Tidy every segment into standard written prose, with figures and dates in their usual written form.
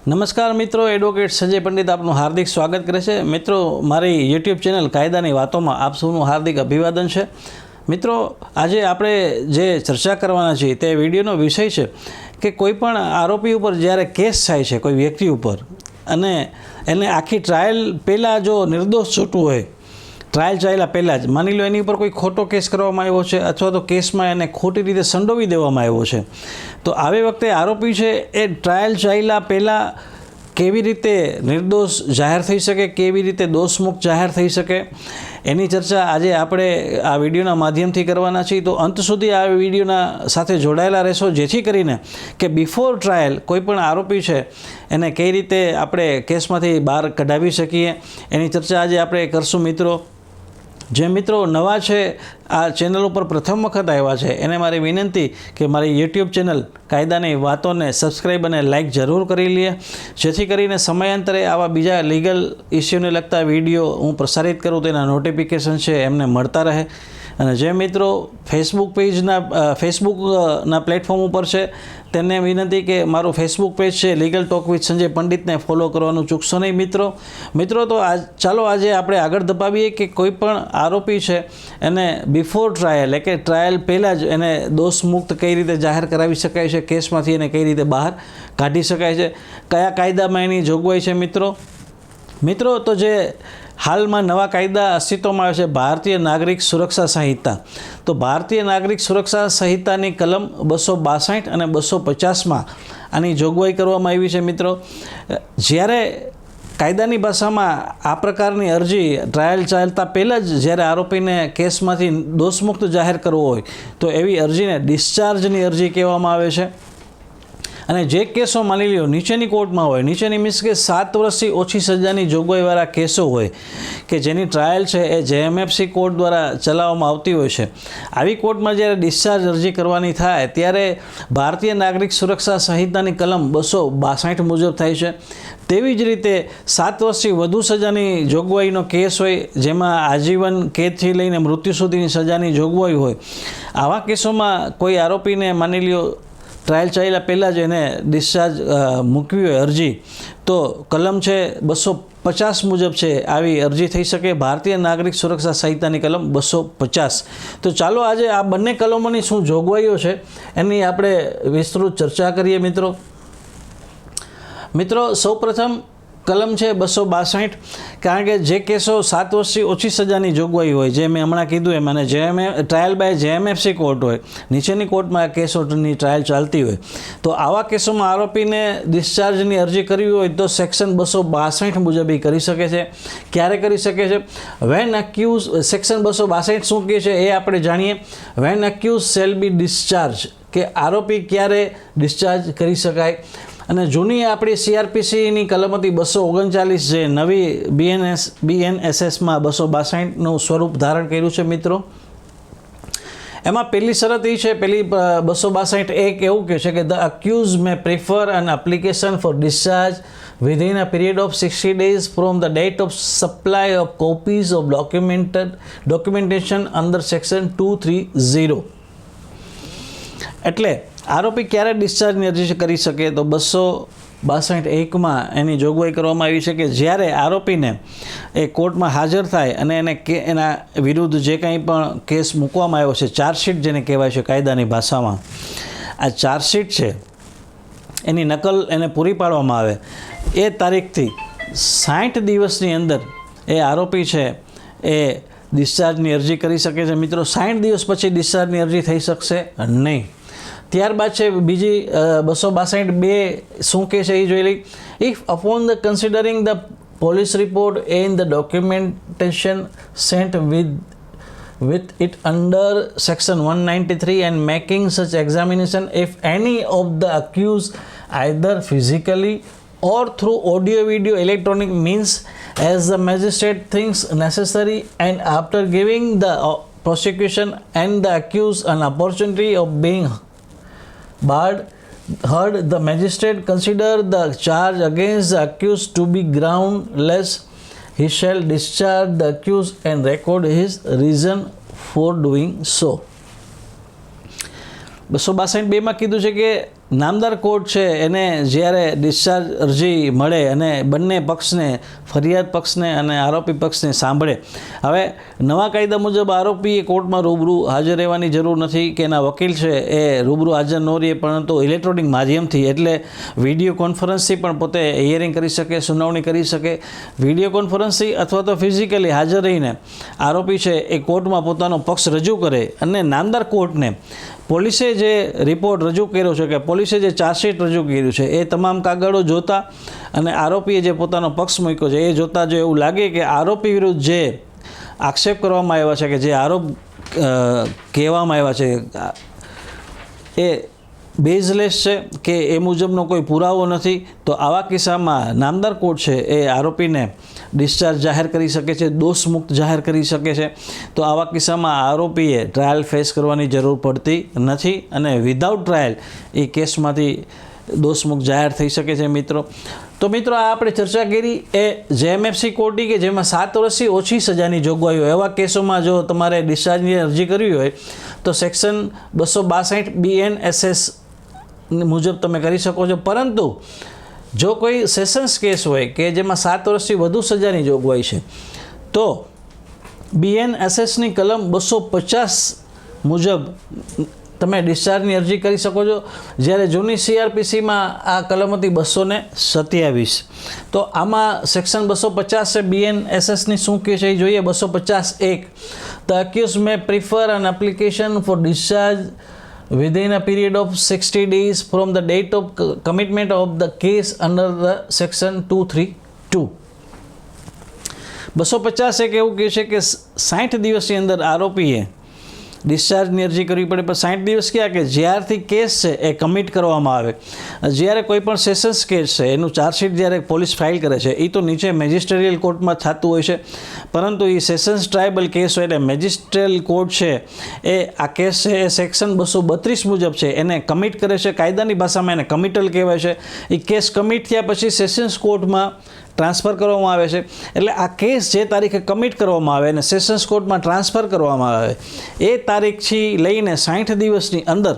નમસ્કાર મિત્રો, એડવોકેટ સંજય પંડિત આપનું હાર્દિક સ્વાગત કરે છે। મિત્રો, મારી યુટ્યુબ ચેનલ કાયદાની વાતોમાં આપ સૌનું હાર્દિક અભિવાદન છે। મિત્રો, આજે આપણે જે ચર્ચા કરવાના છીએ તે વિડીયોનો વિષય છે કે કોઈપણ આરોપી ઉપર જ્યારે કેસ થાય છે કોઈ વ્યક્તિ ઉપર અને એને આખી ટ્રાયલ પહેલાં જો નિર્દોષ છૂટવું હોય, ટ્રાયલ ચાલ્યા પહેલાં જ માની લો એની ઉપર કોઈ ખોટો કેસ કરવામાં આવ્યો છે અથવા તો કેસમાં એને ખોટી રીતે સંડોવી દેવામાં આવ્યો છે, તો આવી વખતે આરોપી છે એ ટ્રાયલ ચાલ્યા પહેલાં કેવી રીતે નિર્દોષ જાહેર થઈ શકે, કેવી રીતે દોષમુક્ત જાહેર થઈ શકે, એની ચર્ચા આજે આપણે આ વિડીયોના માધ્યમથી કરવાના છીએ। તો અંત સુધી આ વિડીયોના સાથે જોડાયેલા રહેશો, જેથી કરીને કે બિફોર ટ્રાયલ કોઈપણ આરોપી છે એને કઈ રીતે આપણે કેસમાંથી બહાર કઢાવી શકીએ એની ચર્ચા આજે આપણે કરશું। મિત્રો, જે મિત્રો નવા છે આ ચેનલ ઉપર પ્રથમ વખત આવ્યા છે એને મારી વિનંતી કે મારી યુટ્યુબ ચેનલ કાયદાની વાતોને સબસ્ક્રાઈબ અને લાઇક જરૂર કરી લે, જેથી કરીને સમયાંતરે આવા બીજા લીગલ ઇસ્યુને લગતા વિડીયો હું પ્રસારિત કરું તેના નોટિફિકેશન છે એમને મળતા રહે। અને જે મિત્રો ફેસબુકના પ્લેટફોર્મ ઉપર છે તેમને વિનંતી કે મારું ફેસબુક પેજ છે લીગલ ટોક વિથ સંજય પંડિતને ફોલો કરવાનું ચૂકશો નહીં। મિત્રો તો ચાલો આજે આપણે આગળ ધપાવીએ કે કોઈ પણ આરોપી છે એને બિફોર ટ્રાયલ એટલે કે ટ્રાયલ પહેલાં જ એને દોષમુક્ત કઈ રીતે જાહેર કરાવી શકાય છે, કેસમાંથી એને કઈ રીતે બહાર કાઢી શકાય છે, કયા કાયદામાં એની જોગવાઈ છે। મિત્રો તો જે હાલમાં નવા કાયદા અસ્તિત્વમાં આવે છે ભારતીય નાગરિક સુરક્ષા સંહિતા, તો ભારતીય નાગરિક સુરક્ષા સંહિતાની કલમ 262 અને 250માં આની જોગવાઈ કરવામાં આવી છે। મિત્રો, જ્યારે કાયદાની ભાષામાં આ પ્રકારની અરજી ટ્રાયલ ચાલતા પહેલાં જ જ્યારે આરોપીને કેસમાંથી દોષમુક્ત જાહેર કરવો હોય તો એવી અરજીને ડિસ્ચાર્જની અરજી કહેવામાં આવે છે। અને જે કેસો માની લ્યો નીચેની કોર્ટમાં હોય, નીચેની મીન્સ કે 7 વર્ષથી ઓછી સજાની જોગવાઈવાળા કેસો હોય કે જેની ટ્રાયલ છે એ JMFC કોર્ટ દ્વારા ચલાવવામાં આવતી હોય છે, આવી કોર્ટમાં જ્યારે ડિસ્ચાર્જ અરજી કરવાની થાય ત્યારે ભારતીય નાગરિક સુરક્ષા સંહિતાની કલમ 262 મુજબ થાય છે। તેવી જ રીતે 7 વર્ષથી વધુ સજાની જોગવાઈનો કેસ હોય, જેમાં આજીવન કેદથી લઈને મૃત્યુ સુધીની સજાની જોગવાઈ હોય, આવા કેસોમાં કોઈ આરોપીને માની લ્યો ટ્રાયલ ચાલ્યા પહેલાં જ એને ડિસ્ચાર્જ મૂકવી હોય અરજી, તો કલમ છે 250 મુજબ છે આવી અરજી થઈ શકે, ભારતીય નાગરિક સુરક્ષા સંહિતાની કલમ 250। તો ચાલો આજે આ બંને કલમોની શું જોગવાઈઓ છે એની આપણે વિસ્તૃત ચર્ચા કરીએ। મિત્રો સૌપ્રથમ કલમ છે 262, કારણ કે જે કેસો 7 વર્ષથી ઓછી સજાની જોગવાઈ હોય, જે મેં હમણાં કીધું એમ, અને ટ્રાયલ બાય JMFC કોર્ટ હોય, નીચેની કોર્ટમાં આ કેસોની ટ્રાયલ ચાલતી હોય, તો આવા કેસોમાં આરોપીને ડિસ્ચાર્જની અરજી કરવી હોય તો સેક્શન 262 મુજબ એ કરી શકે છે। ક્યારે કરી શકે છે? વેન અક્યુઝ, સેક્શન 262 શું કહે છે એ આપણે જાણીએ। When accused shall be discharge, કે આરોપી ક્યારે ડિસ્ચાર્જ કરી શકાય। અને જૂની આપણી CRPCની કલમ હતી 239, જે નવી BNSSમાં 262નું સ્વરૂપ ધારણ કર્યું છે। મિત્રો, એમાં પહેલી શરત એ છે, પહેલી 262 એક એવું કહે છે કે the accuse May prefer N application for discharge within a period of 60 days from the date of supply of copies of documentation under section 230। એટલે આરોપી ક્યારે ડિસ્ચાર્જની અરજી કરી શકે? તો 262(1) એની જોગવાઈ કરવામાં આવી છે કે જ્યારે આરોપીને એ કોર્ટમાં હાજર થાય અને એને એના વિરુદ્ધ જે કંઈ પણ કેસ મૂકવામાં આવ્યો છે, ચાર્જશીટ જેને કહેવાય છે કાયદાની ભાષામાં, આ ચાર્જશીટ છે એની નકલ એને પૂરી પાડવામાં આવે, એ તારીખથી 60 દિવસની અંદર એ આરોપી છે એ ડિસ્ચાર્જની અરજી કરી શકે છે। મિત્રો, 60 દિવસ પછી ડિસ્ચાર્જની અરજી થઈ શકશે નહીં। ત્યારબાદ છે બીજી 262(2) શું કહે છે એ જોઈ લઈ। If upon the considering the police report and the documentation sent with it under section 193 and making such examination, if any of the accused either physically or through audio video electronic means as the magistrate thinks necessary, and after giving the prosecution and the accused an opportunity of being heard, the magistrate consider the charge against the accused to be groundless, he shall discharge the accused and record his reason for doing so। 262(2) માં કીધું છે કે નામદાર court છે એને જ્યારે discharge અરજી મળે અને બંને પક્ષને, ફરિયાદ પક્ષને અને આરોપી પક્ષને સાંભળે. હવે નવા કાયદા મુજબ આરોપીએ કોર્ટમાં રૂબરૂ હાજર રહેવાની જરૂર નથી કે એના વકીલ છે એ રૂબરૂ હાજર ન રહે, પરંતુ ઇલેક્ટ્રોનિક માધ્યમથી એટલે વિડીયો કોન્ફરન્સથી પણ પોતે હિયરિંગ કરી શકે, સુનાવણી કરી શકે. વિડીયો કોન્ફરન્સથી અથવા તો ફિઝિકલી હાજર રહીને આરોપી છે એ કોર્ટમાં પોતાનો પક્ષ રજૂ કરે અને નામદાર કોર્ટને પોલીસે જે રિપોર્ટ રજૂ કર્યો છે કે પોલીસે જે ચાર્જશીટ રજૂ કર્યું છે એ તમામ કાગળો જોતા અને આરોપીએ જે પોતાનો પક્ષ મૂક્યો છે એ જોતાં જો એવું લાગે કે આરોપી વિરુદ્ધ જે આક્ષેપ કરવામાં આવ્યા છે, કે જે આરોપ કહેવામાં આવ્યા છે એ બેઝલેસ છે કે એ મુજબનો કોઈ પુરાવો નથી, તો આવા કિસ્સામાં નામદાર કોર્ટ છે એ આરોપીને ડિસ્ચાર્જ જાહેર કરી શકે છે, દોષમુક્ત જાહેર કરી શકે છે. તો આવા કિસ્સામાં આરોપીએ ટ્રાયલ ફેસ કરવાની જરૂર પડતી નથી અને વિધાઉટ ટ્રાયલ એ કેસમાંથી દોષમુક્ત જાહેર થઈ શકે છે. મિત્રો, તો મિત્રો આ આપણે ચર્ચા કરી એ જેએમએફસી કોર્ટની કે જેમાં 7 વર્ષથી ઓછી સજાની જોગવાઈ હોય એવા કેસોમાં જો તમારે ડિસ્ચાર્જની અરજી કરવી હોય તો સેક્શન 262 BNSS મુજબ તમે કરી શકો છો. પરંતુ જો કોઈ સેશન્સ કેસ હોય કે જેમાં 7 વર્ષથી વધુ સજાની જોગવાઈ છે તો BNSSની કલમ 250 મુજબ તમે ડિસ્ચાર્જની અરજી કરી શકો છો, જ્યારે જૂની CRPCમાં આ કલમ હતી 227. તો આમાં સેક્શન 250 છે BNSSની શું કહે છે એ જોઈએ. 250(1) the accuse May prefer N application for discharge within a period of 60 days from the date of commitment of the case under the section 232. 250 એક એવું કહે છે કે 60 દિવસની અંદર આરોપીએ ડિસ્ચાર્જની અરજી કરવી પડે. પણ 60 દિવસ ક્યાં કે જ્યારથી કેસ છે એ કમિટ કરવામાં આવે. જ્યારે કોઈ પણ સેશન્સ કેસ છે એનું ચાર્જશીટ જ્યારે પોલીસ ફાઇલ કરે છે એ તો નીચે મેજિસ્ટ્રેરિયલ કોર્ટમાં થતું હોય છે, પરંતુ એ સેશન્સ ટ્રાયબલ કેસ હોય એટલે મેજિસ્ટ્રેલ કોર્ટ છે એ આ કેસ છે એ સેક્શન 232 મુજબ છે એને કમિટ કરે છે. કાયદાની ભાષામાં એને કમિટલ કહેવાય છે. એ કેસ કમિટ થયા પછી સેશન્સ કોર્ટમાં ટ્રાન્સફર કરવામાં આવે છે. એટલે આ કેસ જે તારીખે કમિટ કરવામાં આવે અને સેશન્સ કોર્ટમાં ટ્રાન્સફર કરવામાં આવે એ તારીખથી લઈને 60 દિવસની અંદર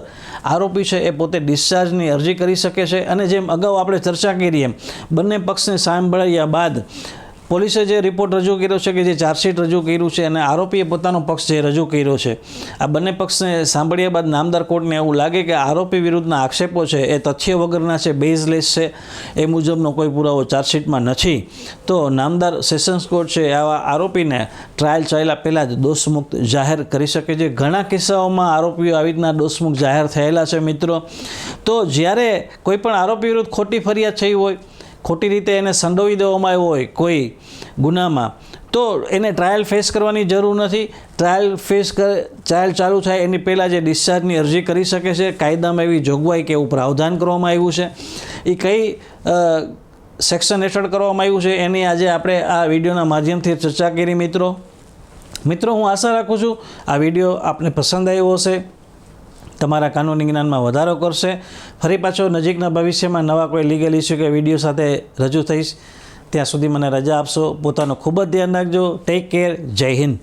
આરોપી છે એ પોતે ડિસ્ચાર્જની અરજી કરી શકે છે. અને જેમ અગાઉ આપણે ચર્ચા કરી એમ બંને પક્ષને સાંભળ્યા બાદ પોલીસે જે રિપોર્ટ રજૂ કર્યો છે કે જે ચાર્જશીટ રજૂ કર્યું છે અને આરોપીએ પોતાનો પક્ષ જે રજૂ કર્યો છે, આ બંને પક્ષને સાંભળ્યા બાદ નામદાર કોર્ટને એવું લાગે કે આરોપી વિરુદ્ધના આક્ષેપો છે એ તથ્ય વગરના છે, બેઝલેસ છે, એ મુજબનો કોઈ પુરાવો ચાર્જશીટમાં નથી, તો નામદાર સેશન્સ કોર્ટ છે આવા આરોપીને ટ્રાયલ ચાલ્યા પહેલાં જ દોષમુક્ત જાહેર કરી શકે છે. ઘણા કિસ્સાઓમાં આરોપીઓ આવી રીતના દોષમુક્ત જાહેર થયેલા છે. મિત્રો, તો જ્યારે કોઈ પણ આરોપી વિરુદ્ધ ખોટી ફરિયાદ થઈ હોય, ખોટી રીતે એને સંડોવી દેવામાં આવ્યો હોય કોઈ ગુનામાં, તો એને ટ્રાયલ ફેસ કરવાની જરૂર નથી. ટ્રાયલ ચાલુ થાય એની પહેલાં જે ડિસ્ચાર્જની અરજી કરી શકે છે. કાયદામાં એવી જોગવાઈ કે એવું પ્રાવધાન કરવામાં આવ્યું છે. એ કઈ સેક્શન હેઠળ કરવામાં આવ્યું છે એની આજે આપણે આ વિડીયોના માધ્યમથી ચર્ચા કરી. મિત્રો, હું આશા રાખું છું આ વિડીયો આપને પસંદ આવ્યો હશે, તમારા કાનૂની જ્ઞાનમાં વધારો કરશે. ફરી પાછો નજીકના ભવિષ્યમાં નવા કોઈ લીગલ ઇસ્યુ કે વિડીયો સાથે રજૂ થઈશ. ત્યાં સુધી મને રજા આપશો. પોતાનું ખૂબ જ ધ્યાન રાખજો. Take care. જય હિન્દ.